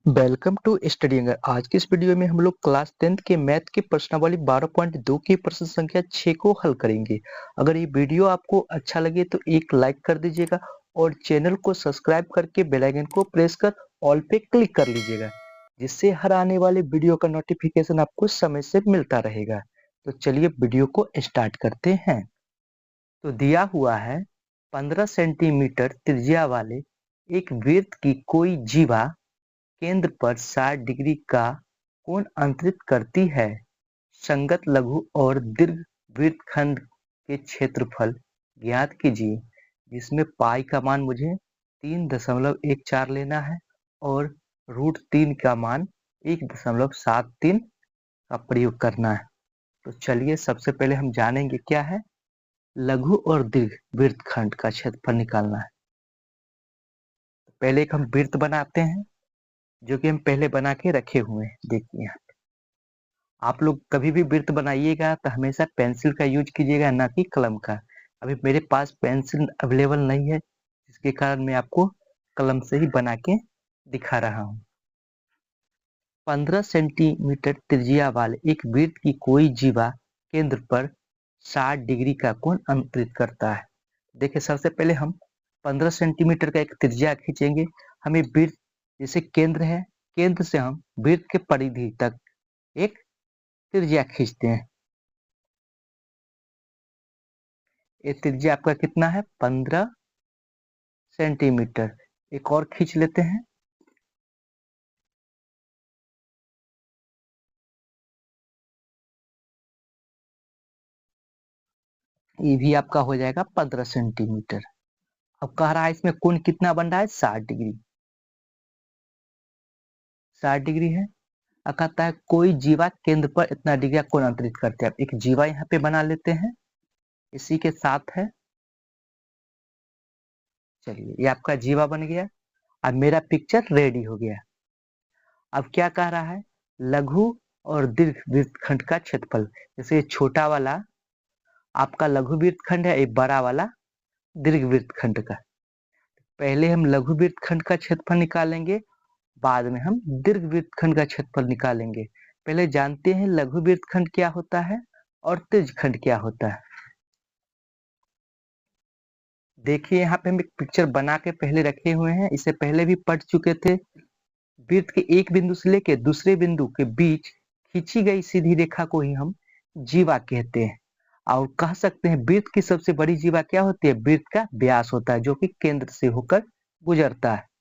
Welcome to स्टडींगर। आज की इस वीडियो में हम लोग क्लास 10th के मैथ के प्रश्नावली 12.2 की प्रश्न संख्या 6 को हल करेंगे। अगर ये वीडियो आपको अच्छा लगे तो एक लाइक कर दीजिएगा और चैनल को सब्सक्राइब करके बेल आइकन को प्रेस कर ऑल पे क्लिक कर लीजिएगा, जिससे हर आने वाले वीडियो का नोटिफिकेशन आपको समय से मिलता रहेगा। तो चलिए वीडियो को स्टार्ट करते हैं। तो दिया हुआ है 15 सेंटीमीटर त्रिज्या वाले एक वृत्त की कोई जीवा केंद्र पर 60 डिग्री का कोण अंतरित करती है। संगत लघु और दीर्घ वृत्तखंड के क्षेत्रफल ज्ञात कीजिए, जिसमें पाई का मान मुझे 3.14 लेना है और √3 का मान 1.73 का प्रयोग करना है। तो चलिए सबसे पहले हम जानेंगे क्या है लघु और दीर्घ वृत्तखंड का क्षेत्रफल निकालना है। पहले एक हम वृत्त बनाते हैं जो कि हम पहले बना के रखे हुए हैं। देखिए यहाँ पे आप लोग कभी भी वृत्त बनाइएगा तो हमेशा पेंसिल का यूज कीजिएगा, ना कि कलम का। अभी मेरे पास पेंसिल अवेलेबल नहीं है, जिसके कारण मैं आपको कलम से ही बना के दिखा रहा हूँ। 15 सेंटीमीटर त्रिज्या वाले एक वृत्त की कोई जीवा केंद्र पर 60 डिग्री का कोण अंतरित करता है। देखिए सबसे पहले हम 15 सेंटीमीटर का एक त्रिज्या खींचेंगे। हमें वृत्त जैसे केंद्र है, केंद्र से हम वृत्त के परिधि तक एक त्रिज्या खींचते हैं। ये त्रिज्या आपका कितना है 15 सेंटीमीटर। एक और खींच लेते हैं। ये भी आपका हो जाएगा 15 सेंटीमीटर। अब कह रहा है इसमें कोण कितना बन रहा है 60 डिग्री। 60 डिग्री है। अब कहता है कोई जीवा केंद्र पर इतना डिग्री कोण अंतरित करते हैं। अब एक जीवा यहाँ पे बना लेते हैं, इसी के साथ है। चलिए ये आपका जीवा बन गया। अब मेरा पिक्चर रेडी हो गया। अब क्या कह रहा है लघु और दीर्घ वृत्तखंड का क्षेत्रफल। जैसे छोटा वाला आपका लघु वृत्तखंड है, एक बड़ा वाला दीर्घ वृत्तखंड का। पहले हम लघु वृत्तखंड का क्षेत्रफल निकालेंगे, बाद में हम दीर्घ वृत्तखंड का क्षेत्रफल निकालेंगे। पहले जानते हैं लघु वृत्तखंड क्या होता है और दीर्घखंड क्या होता है। देखिए यहाँ पे हम एक पिक्चर बना के पहले रखे हुए हैं, इसे पहले भी पढ़ चुके थे। वृत्त के एक बिंदु से लेकर दूसरे बिंदु के बीच खींची गई सीधी रेखा को ही हम जीवा कहते हैं। और कह सकते हैं वृत्त की सबसे बड़ी जीवा क्या होती है, वृत्त का व्यास होता है, जो कि केंद्र से होकर गुजरता है।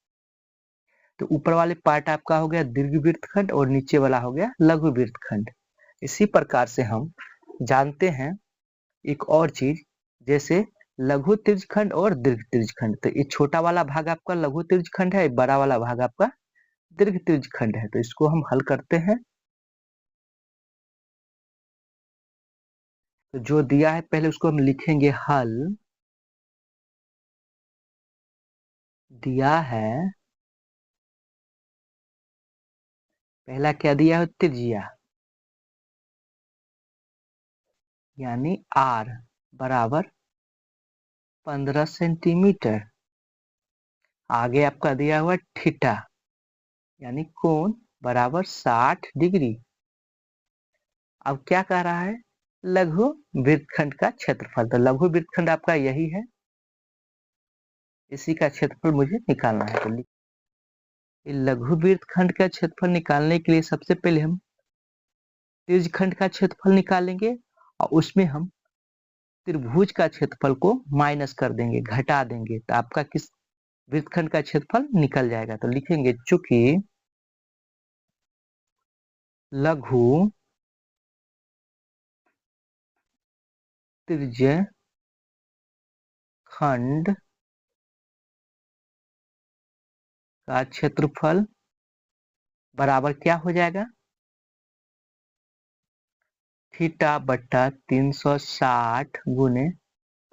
तो ऊपर वाले पार्ट आपका हो गया दीर्घ वृत्तखंड और नीचे वाला हो गया लघु वृत्तखंड। इसी प्रकार से हम जानते हैं एक और चीज, जैसे लघु त्रिज्यखंड और दीर्घ त्रिज्यखंड। तो ये छोटा वाला भाग आपका लघु त्रिज्यखंड है, बड़ा वाला भाग आपका दीर्घ त्रिज्यखंड है। तो इसको हम हल करते हैं। तो जो दिया है पहले उसको हम लिखेंगे हल। दिया है पहला क्या दिया है त्रिज्या, यानी r बराबर 15 सेंटीमीटर। आगे आपका दिया हुआ थीटा यानी कोण बराबर 60 डिग्री। अब क्या कह रहा है लघु वृत्तखंड का क्षेत्रफल। तो लघु वृत्तखंड आपका यही है, इसी का क्षेत्रफल मुझे निकालना है। तो लघु वृत्तखंड का क्षेत्रफल निकालने के लिए सबसे पहले हम त्रिज्यखंड का क्षेत्रफल निकालेंगे और उसमें हम त्रिभुज का क्षेत्रफल को माइनस कर देंगे, घटा देंगे। तो आपका किस वृत्तखंड का क्षेत्रफल निकल जाएगा। तो लिखेंगे चूंकि लघु त्रिज्यखंड का क्षेत्रफल बराबर क्या हो जाएगा थीटा बट्टा 360 गुने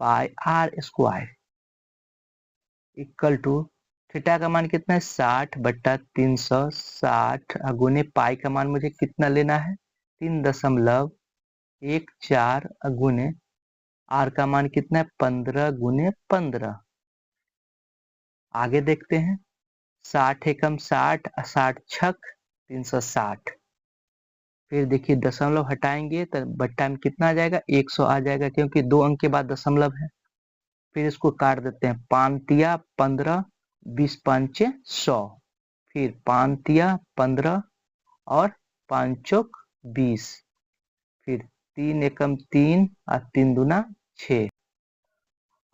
pi r square equal to theta का मान कितना है 60 बट्टा 360 गुने पाई का मान मुझे कितना लेना है 3.14 गुने आर का मान कितना है 15 गुने 15। आगे देखते हैं 60 एकम 60, 60 छक 360। फिर देखिए दशमलव हटाएंगे तो बट्टा में कितना आ जाएगा, 100 आ जाएगा, क्योंकि 2 अंक के बाद दशमलव है। फिर इसको काट देते हैं, 5 तिया 15, 20 पंचे 100, फिर 5 तिया 15 और 5 चौक 20, फिर 3 एकम 3 और 3 दूना 6।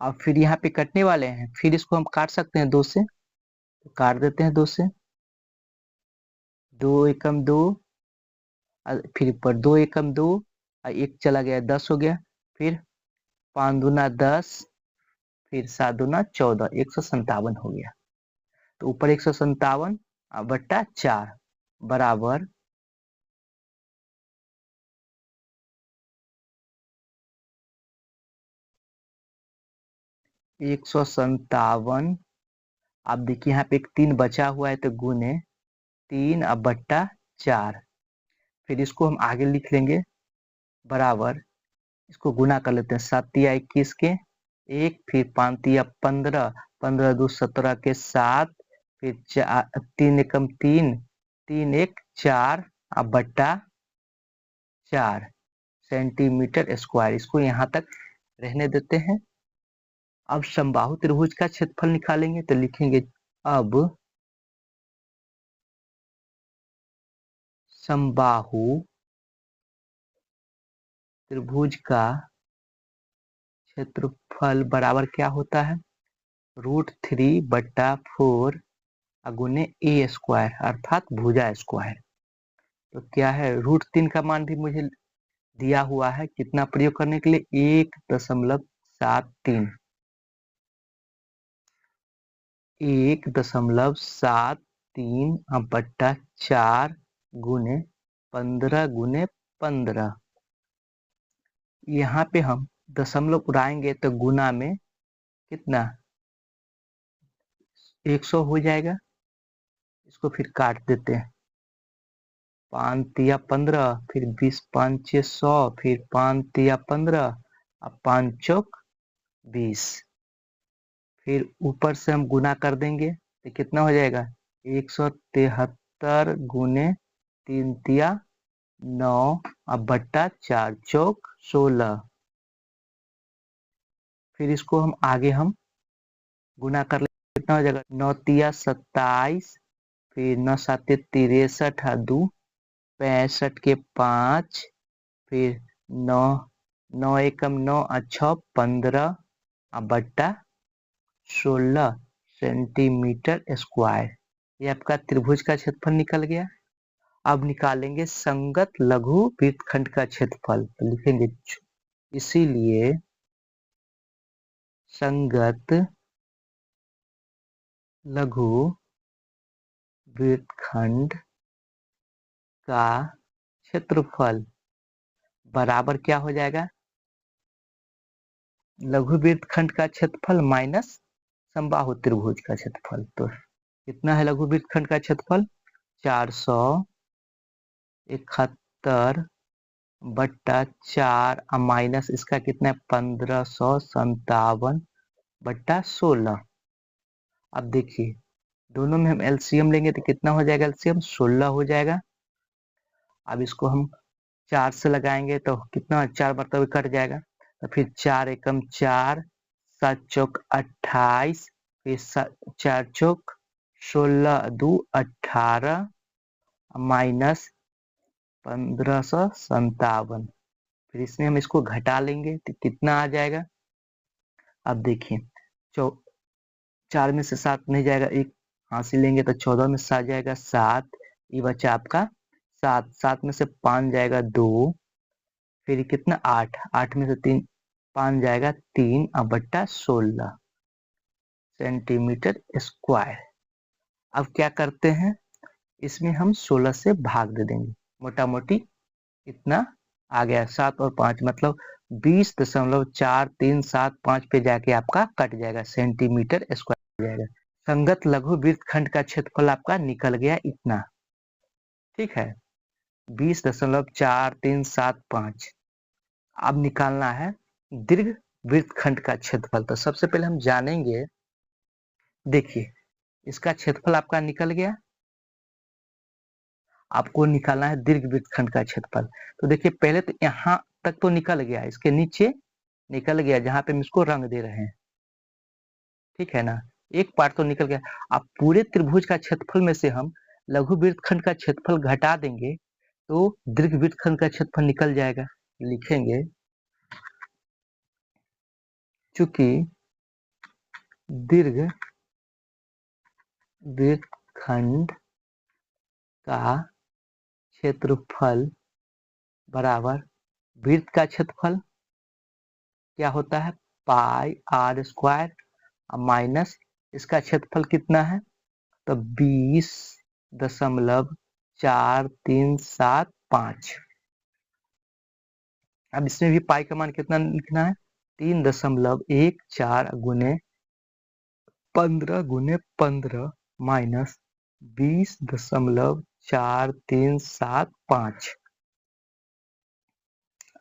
अब फिर यहाँ पे कटने वाले हैं, फिर इसको हम काट सकते हैं 2 से, तो काट देते हैं 2 से। 2 एकम 2, फिर ऊपर 2 एकम 2 और 1 चला गया 10 हो गया, फिर 5 दूना 10, फिर 7 दूना 14, 157 हो गया। तो ऊपर 157 बट्टा 4 बराबर 157। अब देखिए यहाँ पे एक 3 बचा हुआ है, तो गुने 3 अब बट्टा 4। फिर इसको हम आगे लिख लेंगे बराबर, इसको गुना कर लेते हैं, 7 तिया 21 के 1, फिर 5 तिया 15, 15 दू 17 के 7, फिर 3 एकम 3, 3 1 4 अब बट्टा 4 सेंटीमीटर स्क्वायर। इसको यहाँ तक रहने देते हैं। अब समबाहु त्रिभुज का क्षेत्रफल निकालेंगे, तो लिखेंगे अब समबाहु त्रिभुज का क्षेत्रफल बराबर क्या होता है, √3/4 गुने ए स्क्वायर अर्थात भुजा स्क्वायर। तो क्या है, √3 का मान भी मुझे दिया हुआ है, कितना प्रयोग करने के लिए, 1.73, 1.73 बट्टा 4 गुने 15 गुने 15। यहाँ पे हम दशमलव उड़ाएंगे तो गुना में कितना 100 हो जाएगा। इसको फिर काट देते हैं, 5 तिया 15, फिर 20 पंचे 100, फिर 5 तिया 15 और 5 चौक 20। फिर ऊपर से हम गुना कर देंगे तो कितना हो जाएगा, 173 गुने 3 तिया 9 अब बट्टा 4 चौक 16। फिर इसको हम आगे गुना कर लेंगे, कितना हो जाएगा, 9 तिया 27, फिर 9 साते 63 और 2 65 के 5, फिर 9 9 एकम 9 और 6 15 बट्टा 16 सेंटीमीटर स्क्वायर। ये आपका त्रिभुज का क्षेत्रफल निकल गया। अब निकालेंगे संगत लघु वृत्तखंड का क्षेत्रफल, तो लिखेंगे इसीलिए संगत लघु वृत्तखंड का क्षेत्रफल बराबर क्या हो जाएगा, लघु वृत्तखंड का क्षेत्रफल माइनस समबाहु त्रिभुज का क्षेत्रफल। तो कितना है लघु वृत्तखंड का क्षेत्रफल, 471 बट्टा 4 माइनस इसका कितना है, 1557 बट्टा 16। अब देखिए दोनों में हम एलसीएम लेंगे तो कितना हो जाएगा, एलसीएम 16 हो जाएगा। अब इसको हम 4 से लगाएंगे तो कितना, 4 मतलब कट जाएगा, तो फिर 4 एकम 4, 7 चौक 28, फिर 4 चौक 16 दू 18 माइनस 1557। फिर इसमें हम इसको घटा लेंगे तो कितना आ जाएगा। अब देखिए 4 में से 7 नहीं जाएगा, एक हासिल लेंगे तो 14 में से आ जाएगा 7, ये बचा आपका 7, 7 में से 5 जाएगा 2, फिर कितना 8, 8 में से 3 5 जाएगा 3 बट्टा 16 सेंटीमीटर स्क्वायर। अब क्या करते हैं, इसमें हम 16 से भाग दे देंगे, मोटा मोटी इतना आ गया, 7 और 5 मतलब 20.4375 पे जाके आपका कट जाएगा, सेंटीमीटर स्क्वायर हो जाएगा। संगत लघु वृत्तखंड का क्षेत्रफल आपका निकल गया इतना, ठीक है, 20.4375। अब निकालना है दीर्घ वृत्तखंड का क्षेत्रफल। तो सबसे पहले हम जानेंगे, देखिए इसका क्षेत्रफल आपका निकल गया। आपको निकालना है दीर्घवृत्तखंड का क्षेत्रफल। तो देखिए पहले तो यहाँ तक तो निकल गया, इसके नीचे निकल गया जहां पे हम इसको रंग दे रहे हैं, ठीक है ना, एक पार्ट तो निकल गया। अब पूरे त्रिभुज का क्षेत्रफल में से हम लघु वृत्तखंड का क्षेत्रफल घटा देंगे तो दीर्घवृत्तखंड का क्षेत्रफल निकल जाएगा। लिखेंगे चूंकि दीर्घ वृत्तखंड का क्षेत्रफल बराबर वृत्त का क्षेत्रफल क्या होता है, पाई आर स्क्वायर माइनस इसका क्षेत्रफल कितना है, तो 20.4375। अब इसमें भी पाई का मान कितना लिखना है, 3.14 गुने 15 गुने 15 माइनस 20.4375।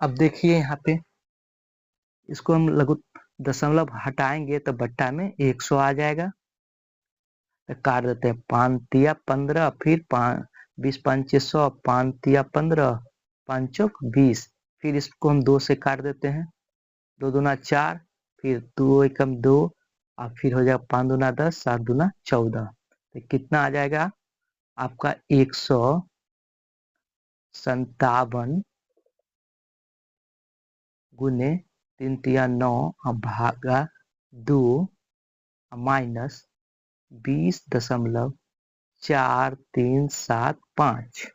अब देखिए यहाँ पे इसको हम लघु दशमलव हटाएंगे तो बट्टा में 100 आ जाएगा। तो काट देते हैं, 5 तिया 15, फिर 20 पंचे 100, 5 तिया 15, 5 चौक 20, फिर इसको हम 2 से काट देते हैं, 2 दूना 4, फिर 2 एकम 2, और फिर हो जाएगा 5 दूना 10, 7 दूना 14। तो कितना आ जाएगा आपका 157 गुने 3 तिया 9 भागा 2 माइनस 20.4375।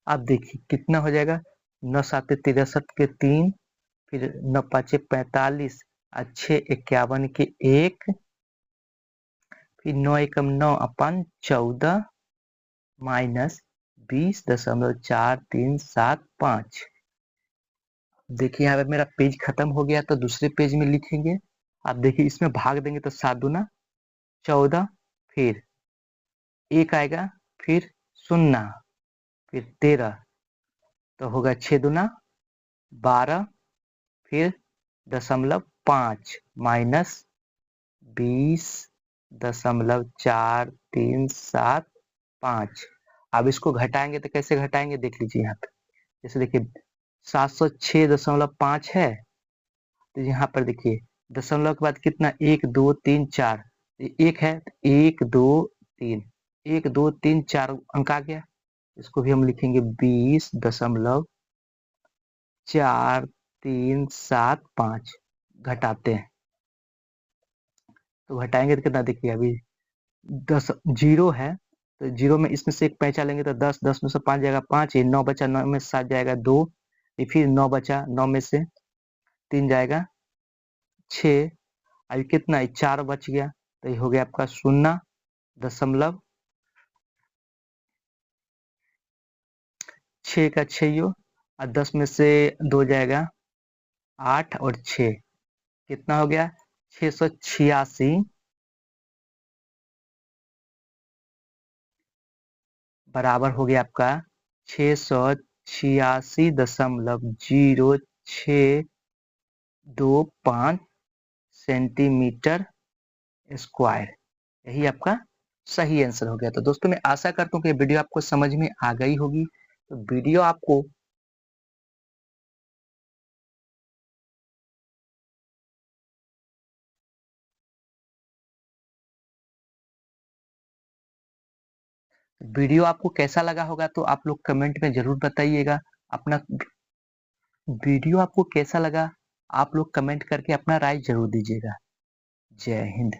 अब देखिए कितना हो जाएगा, 9 7 63 के 3, फिर 9 5 45, 6 51 के 1, फिर 9 एकम 9 अपन 14 माइनस 20.4375। देखिए यहाँ पे मेरा पेज खत्म हो गया, तो दूसरे पेज में लिखेंगे। आप देखिए इसमें भाग देंगे तो 7 दूना 14, फिर 1 आएगा, फिर 0, फिर 13, तो होगा 6 दूना 12, फिर 0.5 माइनस 20.4375। अब इसको घटाएंगे तो कैसे घटाएंगे देख लीजिए यहाँ पे। जैसे देखिए 706.5 है, तो यहाँ पर देखिए दशमलव के बाद कितना, 1 2 3 4, एक है 1 2 3, 1 2 3 4 अंक आ गया। इसको भी हम लिखेंगे 20.4375। घटाते हैं तो घटाएंगे तो कितना, देखिए अभी 10 जीरो है, तो जीरो में इसमें से एक पैंचा लेंगे तो 10, 10 में से 5 जाएगा 5, 9 बचा, 9 में से 7 जाएगा 2, फिर 9 बचा, 9 में से 3 जाएगा 6, अभी कितना है 4 बच गया, तो ये हो गया आपका 0.6 का 6 और 10 में से 2 जाएगा 8 और 6, कितना हो गया 686 बराबर हो गया आपका 686.0625 सेंटीमीटर स्क्वायर। यही आपका सही आंसर हो गया। तो दोस्तों मैं आशा करता हूँ कि वीडियो आपको समझ में आ गई होगी। तो वीडियो आपको कैसा लगा होगा तो आप लोग कमेंट में जरूर बताइएगा। अपना वीडियो आपको कैसा लगा आप लोग कमेंट करके अपना राय जरूर दीजिएगा। जय हिंद।